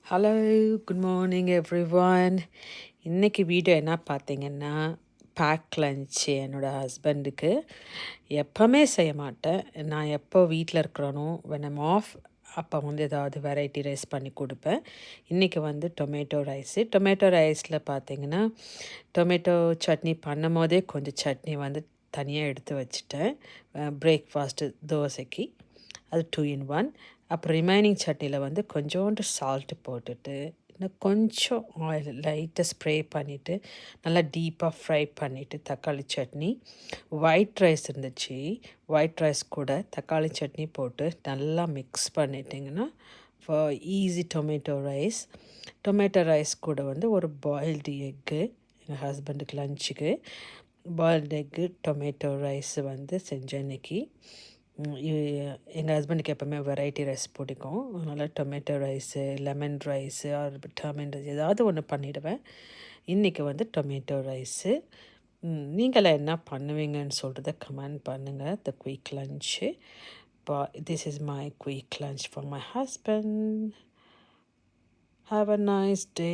Hello, good morning everyone. இன்றைக்கி video என்ன பார்த்தீங்கன்னா, பேக் லன்ச்சு என்னோடய ஹஸ்பண்டுக்கு. எப்போவுமே செய்ய மாட்டேன். நான் எப்போ வீட்டில் இருக்கிறேனோ when I'm ஆஃப் அப்போ வந்து ஏதாவது வெரைட்டி ரைஸ் பண்ணி கொடுப்பேன். இன்றைக்கி வந்து டொமேட்டோ ரைஸில் பார்த்தீங்கன்னா, டொமேட்டோ சட்னி பண்ணும் போதே கொஞ்சம் சட்னி வந்து தனியாக எடுத்து வச்சுட்டேன். பிரேக்ஃபாஸ்ட்டு தோசைக்கு அது 2 in 1. அப்புறம் ரிமைனிங் சட்னியில் வந்து கொஞ்சோண்டு சால்ட்டு போட்டுட்டு இன்னும் கொஞ்சம் ஆயில் லைட்டாக ஸ்ப்ரே பண்ணிவிட்டு நல்லா டீப்பாக ஃப்ரை பண்ணிவிட்டு தக்காளி சட்னி, ஒயிட் ரைஸ் இருந்துச்சு. ஒயிட் ரைஸ் கூட தக்காளி சட்னி போட்டு நல்லா மிக்ஸ் பண்ணிட்டிங்கன்னா ஃபார் ஈஸி டொமேட்டோ ரைஸ் கூட வந்து ஒரு பாயில்டு எக்கு எங்கள் ஹஸ்பண்டுக்கு லஞ்சுக்கு பாயில்டு எக்கு டொமேட்டோ ரைஸ் வந்து செஞ்சேன் இன்றைக்கி. எங்கள் ஹஸ்பண்டுக்கு எப்போவுமே வெரைட்டி ரைஸ் பிடிக்கும். அதனால் tomato rice, lemon rice or டர்மன் ரைஸ் ஏதாவது ஒன்று பண்ணிவிடுவேன். இன்றைக்கி வந்து டொமேட்டோ ரைஸு. நீங்களாம் என்ன பண்ணுவீங்கன்னு சொல்கிறத கமெண்ட் பண்ணுங்கள். த quick lunch. This is my quick lunch for my husband. Have a nice day.